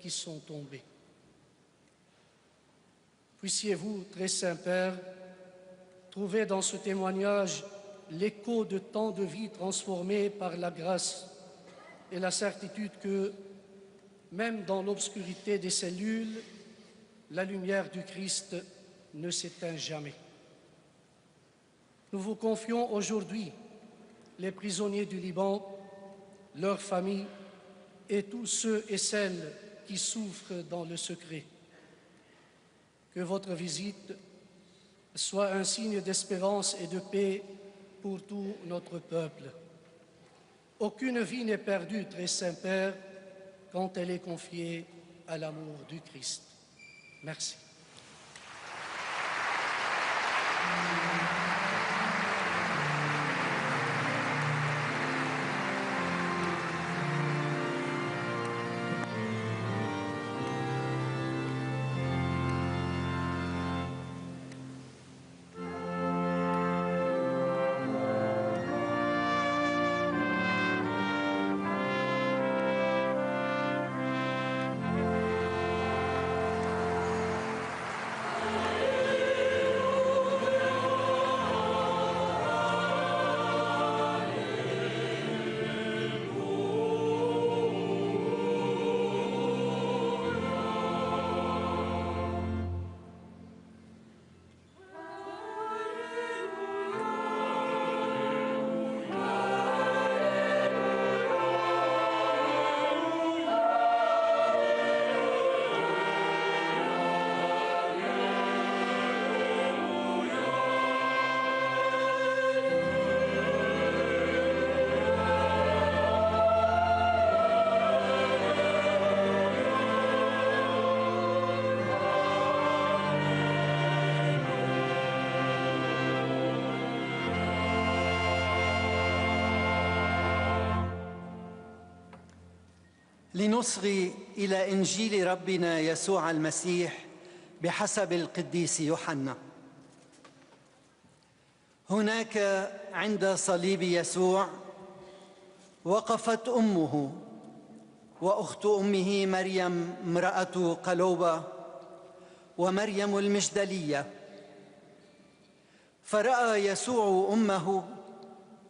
qui sont tombés. Puissiez-vous, très Saint-Père, trouver dans ce témoignage l'écho de tant de vies transformées par la grâce et la certitude que, même dans l'obscurité des cellules, la lumière du Christ ne s'éteint jamais. Nous vous confions aujourd'hui les prisonniers du Liban, leurs familles et tous ceux et celles qui souffrent dans le secret. Que votre visite soit un signe d'espérance et de paix pour tout notre peuple. Aucune vie n'est perdue, très Saint-Père, quand elle est confiée à l'amour du Christ. Merci. لنصغي إلى إنجيل ربنا يسوع المسيح بحسب القديس يوحنا. هناك عند صليب يسوع وقفت أمه وأخت أمه مريم امرأة قلوبة ومريم المجدلية، فرأى يسوع أمه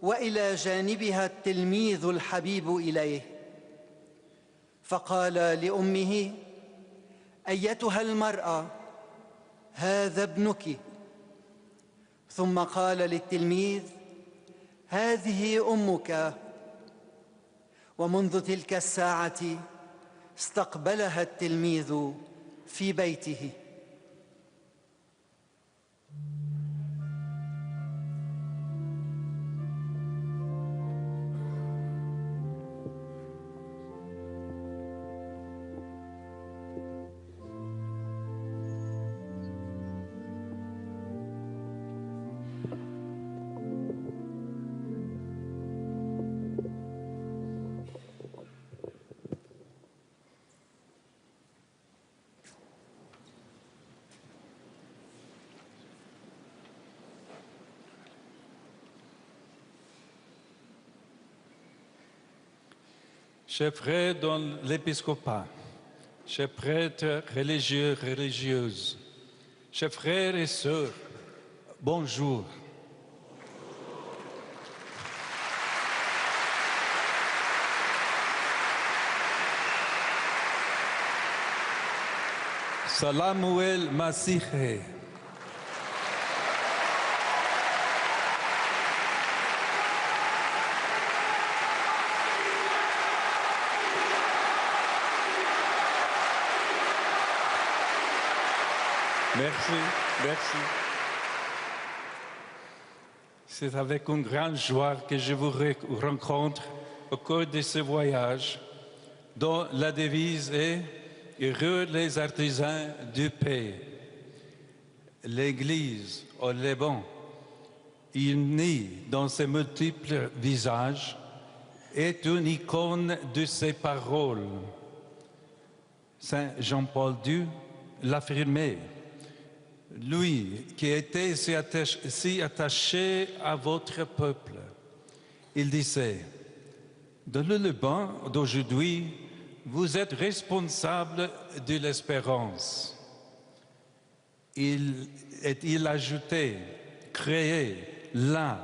وإلى جانبها التلميذ الحبيب إليه، فقال لأمه: أيتها المرأة، هذا ابنك. ثم قال للتلميذ: هذه أمك. ومنذ تلك الساعة استقبلها التلميذ في بيته. Chers frères dans l'épiscopat, chers prêtres religieux, religieuses, chers frères et sœurs, bonjour. Salamuel Masihe. Merci, merci. C'est avec une grande joie que je vous rencontre au cours de ce voyage dont la devise est « Heureux les artisans de paix ». L'Église au Liban, unie dans ses multiples visages, est une icône de ses paroles. Saint Jean-Paul II l'affirmait. Lui qui était si attaché à votre peuple, il disait: dans le Liban d'aujourd'hui, vous êtes responsable de l'espérance. Il ajoutait, créez là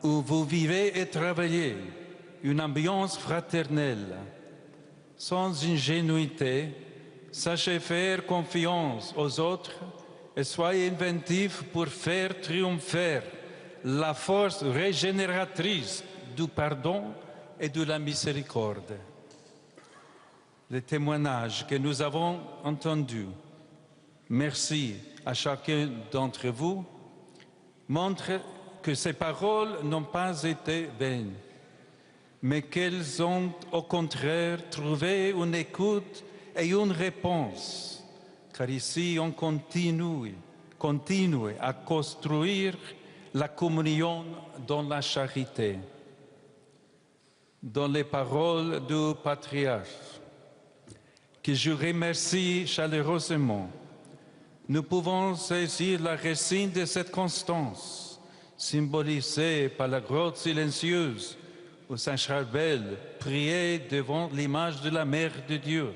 où vous vivez et travaillez une ambiance fraternelle. Sans ingénuité, sachez faire confiance aux autres et soyez inventifs pour faire triompher la force régénératrice du pardon et de la miséricorde. Les témoignages que nous avons entendus, merci à chacun d'entre vous, montrent que ces paroles n'ont pas été vaines, mais qu'elles ont au contraire trouvé une écoute et une réponse, car ici on continue à construire la communion dans la charité. Dans les paroles du patriarche, que je remercie chaleureusement, nous pouvons saisir la racine de cette constance, symbolisée par la grotte silencieuse où Saint Charbel priait devant l'image de la Mère de Dieu,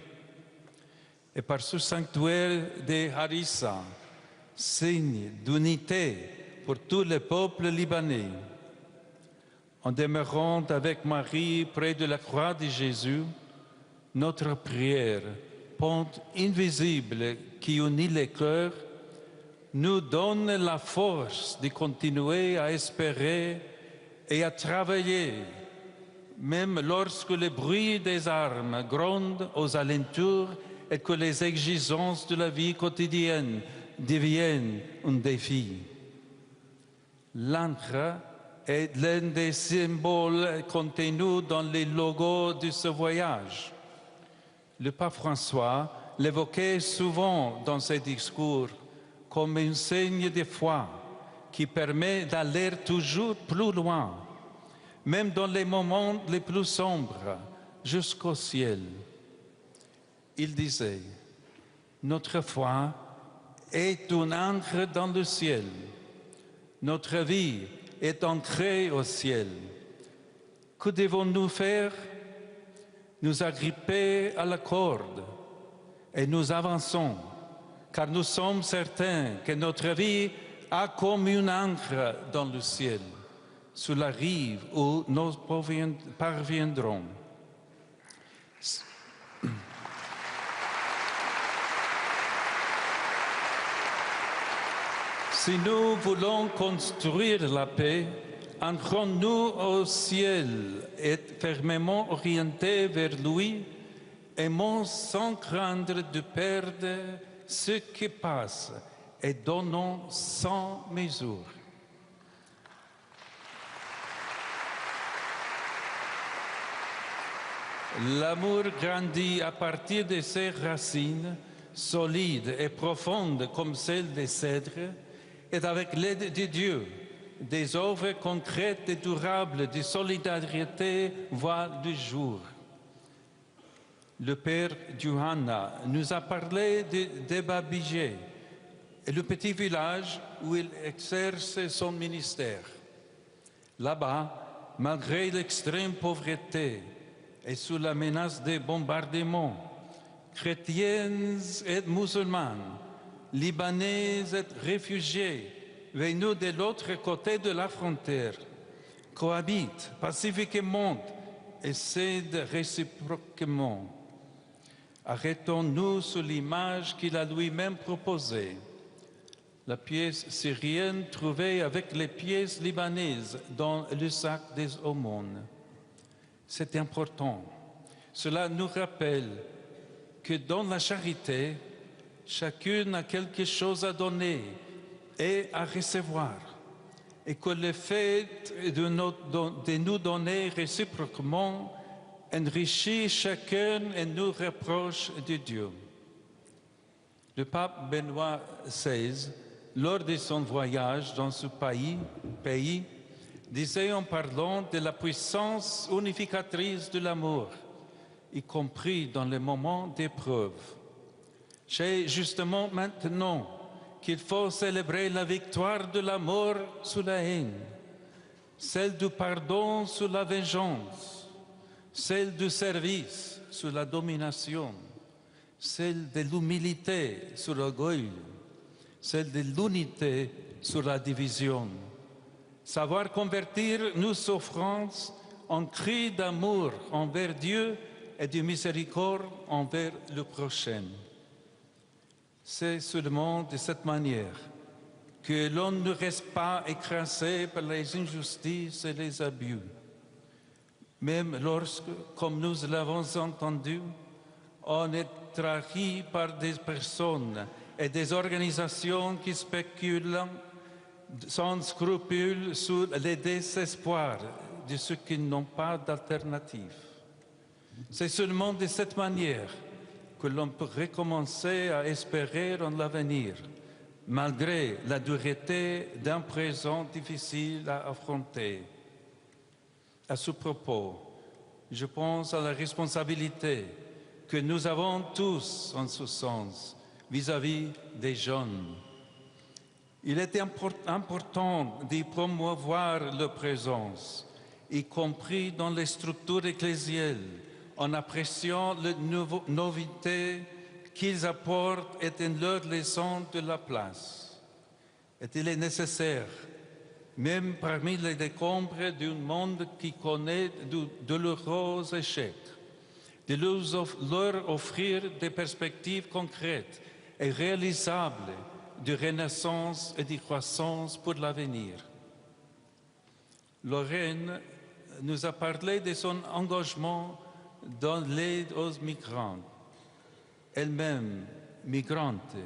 et par ce sanctuaire de Harissa, signe d'unité pour tout le peuple libanais. En demeurant avec Marie près de la croix de Jésus, notre prière, pont invisible qui unit les cœurs, nous donne la force de continuer à espérer et à travailler, même lorsque le bruit des armes gronde aux alentours et que les exigences de la vie quotidienne deviennent un défi. L'encre est l'un des symboles contenus dans les logos de ce voyage. Le pape François l'évoquait souvent dans ses discours comme un signe de foi qui permet d'aller toujours plus loin, même dans les moments les plus sombres, jusqu'au ciel. Il disait, notre foi est une ancre dans le ciel. Notre vie est ancrée au ciel. Que devons-nous faire? Nous agripper à la corde et nous avançons, car nous sommes certains que notre vie a comme une ancre dans le ciel, sur la rive où nous parviendrons. Si nous voulons construire la paix, ancrons-nous au ciel et fermement orientés vers lui, aimons sans craindre de perdre ce qui passe et donnons sans mesure. L'amour grandit à partir de ses racines, solides et profondes comme celles des cèdres, et avec l'aide de Dieu, des œuvres concrètes et durables de solidarité voient le jour. Le père Johanna nous a parlé de Babigé et le petit village où il exerce son ministère. Là-bas, malgré l'extrême pauvreté et sous la menace des bombardements, chrétiens et musulmans, Libanais et réfugiés venus de l'autre côté de la frontière cohabitent pacifiquement et s'aident réciproquement. Arrêtons-nous sur l'image qu'il a lui-même proposée. La pièce syrienne trouvée avec les pièces libanaises dans le sac des aumônes. C'est important. Cela nous rappelle que dans la charité, chacune a quelque chose à donner et à recevoir, et que le fait de nous donner réciproquement enrichit chacun et nous rapproche de Dieu. Le pape Benoît XVI, lors de son voyage dans ce pays, disait en parlant de la puissance unificatrice de l'amour, y compris dans les moments d'épreuve. C'est justement maintenant qu'il faut célébrer la victoire de la mort sur la haine, celle du pardon sur la vengeance, celle du service sur la domination, celle de l'humilité sur l'orgueil, celle de l'unité sur la division. Savoir convertir nos souffrances en cris d'amour envers Dieu et de miséricorde envers le prochain. C'est seulement de cette manière que l'on ne reste pas écrasé par les injustices et les abus. Même lorsque, comme nous l'avons entendu, on est trahi par des personnes et des organisations qui spéculent sans scrupule sur les désespoirs de ceux qui n'ont pas d'alternative. C'est seulement de cette manière que l'on peut recommencer à espérer en l'avenir, malgré la dureté d'un présent difficile à affronter. À ce propos, je pense à la responsabilité que nous avons tous en ce sens vis-à-vis des jeunes. Il est important d'y promouvoir leur présence, y compris dans les structures ecclésiales, en appréciant les novités qu'ils apportent et en leur laissant de la place. Et il est nécessaire, même parmi les décombres d'un monde qui connaît de douloureux échecs, de leur offrir des perspectives concrètes et réalisables de renaissance et de croissance pour l'avenir. Lorraine nous a parlé de son engagement dans l'aide aux migrants. Elle-même migrante,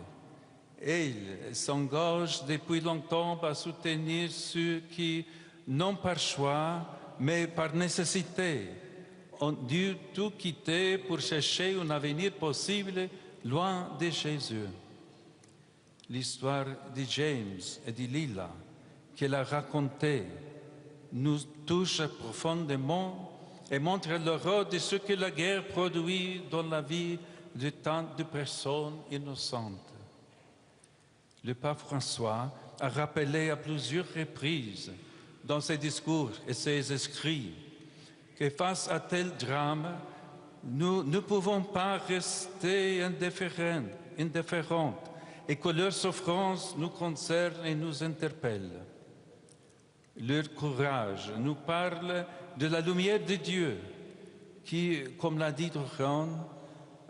elle s'engage depuis longtemps à soutenir ceux qui, non par choix, mais par nécessité, ont dû tout quitter pour chercher un avenir possible loin de Jésus. L'histoire de James et de Lila qu'elle a racontée nous touche profondément et montre l'horreur de ce que la guerre produit dans la vie de tant de personnes innocentes. Le pape François a rappelé à plusieurs reprises dans ses discours et ses écrits que face à tel drame, nous ne pouvons pas rester indifférents et que leur souffrance nous concerne et nous interpelle. Leur courage nous parle de la lumière de Dieu qui, comme l'a dit Rohan,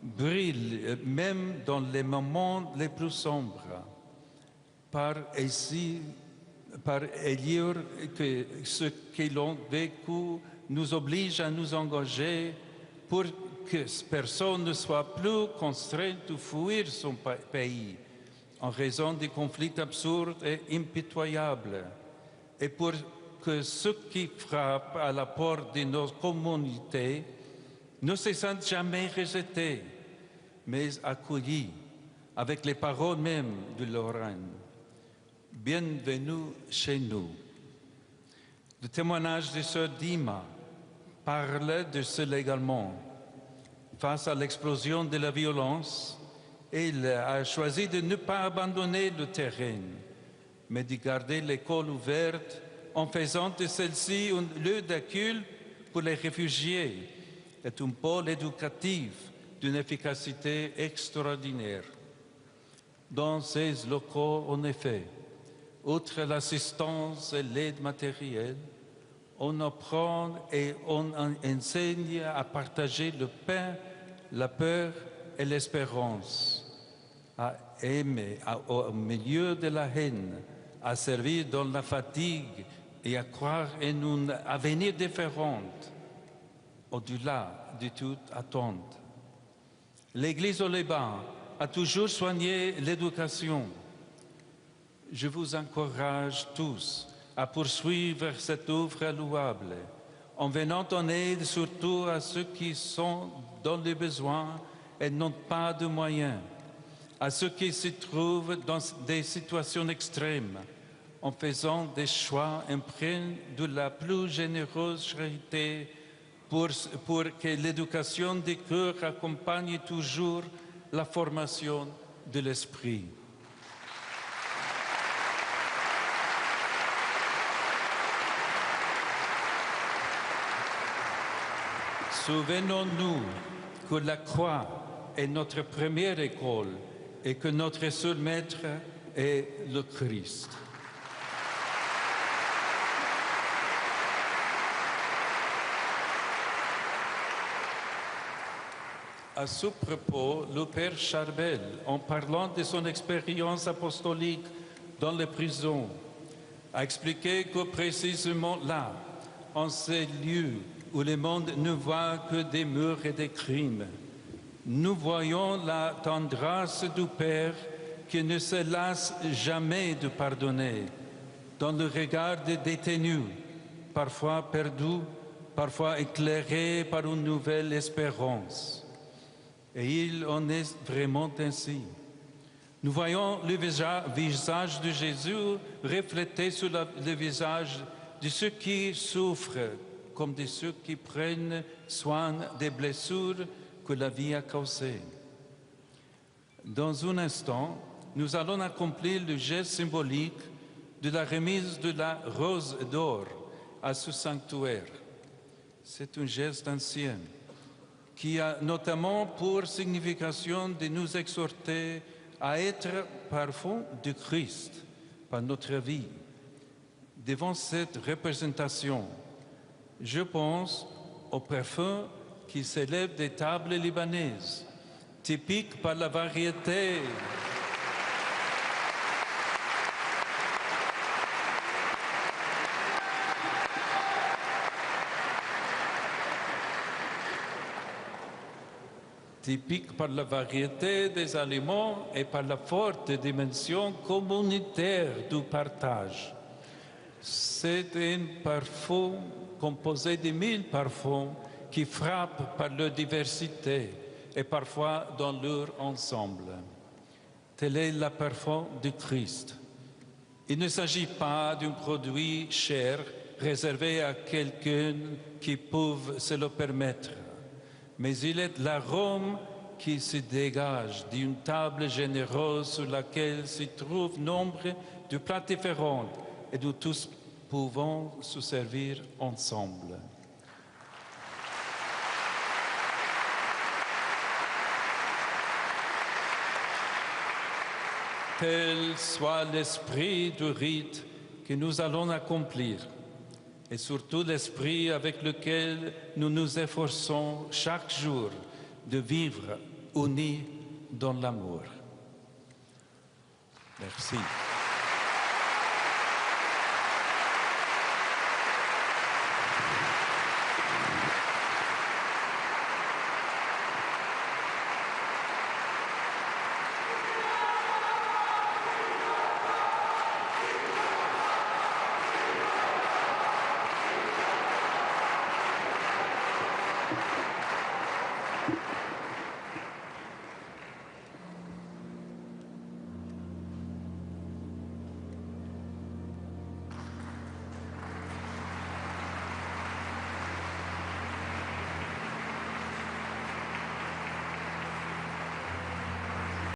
brille même dans les moments les plus sombres. Par ailleurs que ce qu'ils ont vécu nous oblige à nous engager pour que personne ne soit plus contraint de fuir son pays en raison de conflits absurdes et impitoyables, et pour que ceux qui frappent à la porte de nos communautés ne se sentent jamais rejetés, mais accueillis avec les paroles mêmes de Lorraine. Bienvenue chez nous. Le témoignage de sœur Dima parle de cela également. Face à l'explosion de la violence, elle a choisi de ne pas abandonner le terrain, mais de garder l'école ouverte en faisant de celle-ci un lieu d'accueil pour les réfugiés et un pôle éducatif d'une efficacité extraordinaire. Dans ces locaux, en effet, outre l'assistance et l'aide matérielle, on apprend et on enseigne à partager le pain, la peur et l'espérance, à aimer au milieu de la haine, à servir dans la fatigue et à croire en un avenir différent, au-delà de toute attente. L'Église au Liban a toujours soigné l'éducation. Je vous encourage tous à poursuivre cette œuvre louable, en venant en aide surtout à ceux qui sont dans les besoins et n'ont pas de moyens, à ceux qui se trouvent dans des situations extrêmes, en faisant des choix empreints de la plus généreuse charité pour que l'éducation des cœurs accompagne toujours la formation de l'esprit. Souvenons-nous que la croix est notre première école et que notre seul maître est le Christ. À ce propos, le Père Charbel, en parlant de son expérience apostolique dans les prisons, a expliqué que précisément là, en ces lieux où le monde ne voit que des murs et des crimes, nous voyons la tendresse du Père qui ne se lasse jamais de pardonner dans le regard des détenus, parfois perdus, parfois éclairés par une nouvelle espérance. Et il en est vraiment ainsi. Nous voyons le visage de Jésus reflété sur le visage de ceux qui souffrent, comme de ceux qui prennent soin des blessures que la vie a causées. Dans un instant, nous allons accomplir le geste symbolique de la remise de la rose d'or à ce sanctuaire. C'est un geste ancien qui a notamment pour signification de nous exhorter à être parfum de Christ par notre vie. Devant cette représentation, je pense au parfum qui s'élève des tables libanaises, typiques par la variété des aliments et par la forte dimension communautaire du partage. C'est un parfum composé de 1000 parfums qui frappent par leur diversité et parfois dans leur ensemble. Tel est le parfum du Christ. Il ne s'agit pas d'un produit cher réservé à quelqu'un qui peut se le permettre, mais il est l'arôme qui se dégage d'une table généreuse sur laquelle se trouvent nombre de plats différents et nous tous pouvons se servir ensemble. Tel soit l'esprit du rite que nous allons accomplir et surtout l'esprit avec lequel nous nous efforçons chaque jour de vivre unis dans l'amour. Merci.